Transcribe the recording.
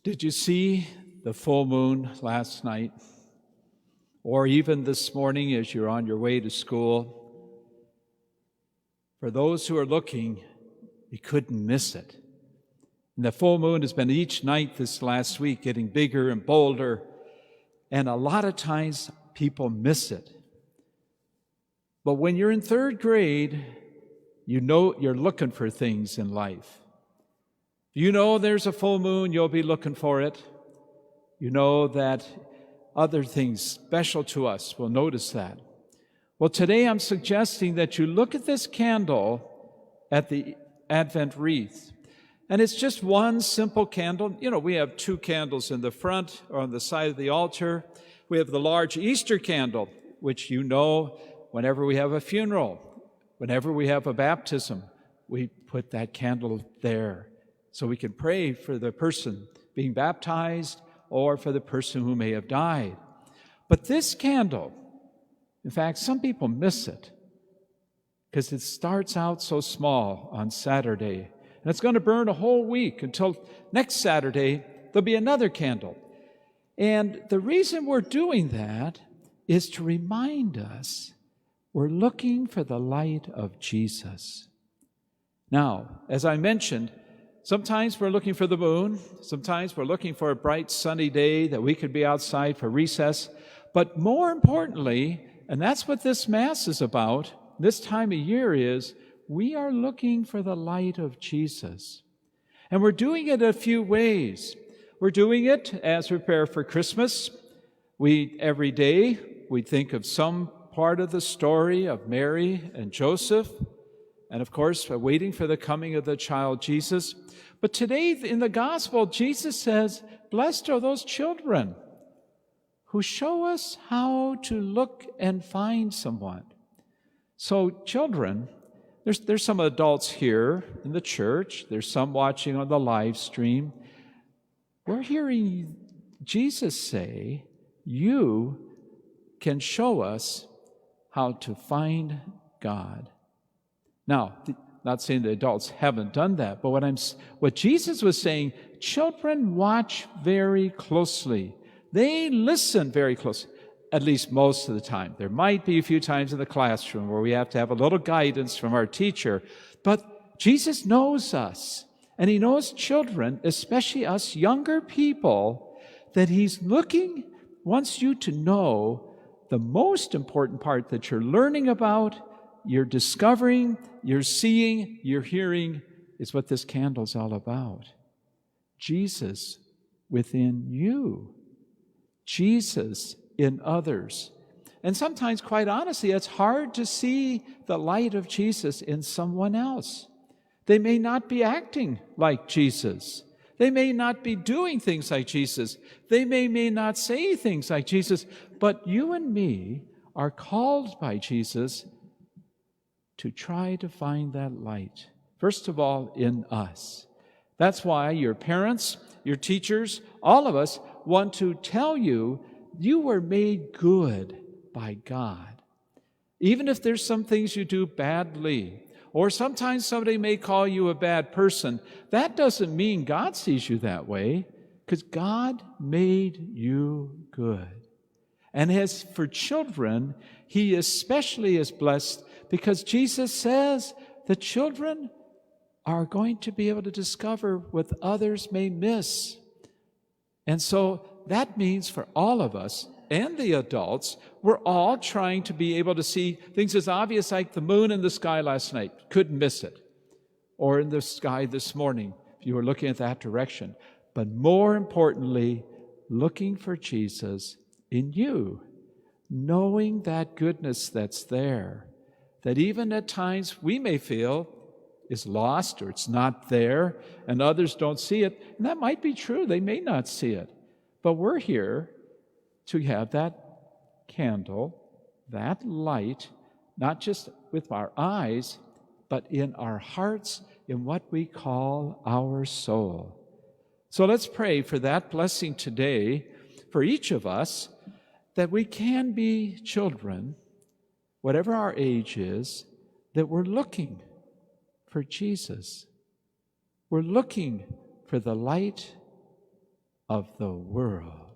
Did you see the full moon last night? Or even this morning as you're on your way to school? For those who are looking, you couldn't miss it. And the full moon has been each night this last week getting bigger and bolder, and a lot of times people miss it. But when you're in third grade, you know you're looking for things in life. You know there's a full moon, you'll be looking for it. You know that other things special to us will notice that. Well, today I'm suggesting that you look at this candle at the Advent wreath. And it's just one simple candle. You know, we have two candles in the front or on the side of the altar. We have the large Easter candle, which you know whenever we have a funeral, whenever we have a baptism, we put that candle there so we can pray for the person being baptized or for the person who may have died. But this candle, in fact, some people miss it because it starts out so small on Saturday, and it's going to burn a whole week until next Saturday, there'll be another candle. And the reason we're doing that is to remind us we're looking for the light of Jesus. Now, as I mentioned, sometimes we're looking for the moon. Sometimes we're looking for a bright sunny day that we could be outside for recess. But more importantly, and that's what this Mass is about, this time of year is, we are looking for the light of Jesus. And we're doing it a few ways. We're doing it as we prepare for Christmas. Every day, we think of some part of the story of Mary and Joseph. And of course, we're waiting for the coming of the child Jesus. But today in the gospel, Jesus says, blessed are those children who show us how to look and find someone. So children, there's some adults here in the church. There's some watching on the live stream. We're hearing Jesus say, you can show us how to find God. Now, not saying the adults haven't done that, but what Jesus was saying, children watch very closely. They listen very closely, at least most of the time. There might be a few times in the classroom where we have to have a little guidance from our teacher, but Jesus knows us, and He knows children, especially us younger people, that He's wants you to know the most important part that you're learning about, you're discovering, you're seeing, you're hearing, is what this candle's all about. Jesus within you. Jesus in others. And sometimes, quite honestly, it's hard to see the light of Jesus in someone else. They may not be acting like Jesus. They may not be doing things like Jesus. They may not say things like Jesus. But you and me are called by Jesus to try to find that light. First of all, in us. That's why your parents, your teachers, all of us want to tell you, you were made good by God. Even if there's some things you do badly, or sometimes somebody may call you a bad person, that doesn't mean God sees you that way, because God made you good. And as for children, He especially is blessed because Jesus says the children are going to be able to discover what others may miss. And so that means for all of us and the adults, we're all trying to be able to see things as obvious like the moon in the sky last night. Couldn't miss it. Or in the sky this morning, if you were looking at that direction. But more importantly, looking for Jesus in you, knowing that goodness that's there, that even at times we may feel is lost or it's not there and others don't see it. And that might be true. They may not see it. But we're here to have that candle, that light, not just with our eyes, but in our hearts, in what we call our soul. So let's pray for that blessing today for each of us, that we can be children, whatever our age is, that we're looking for Jesus. We're looking for the light of the world.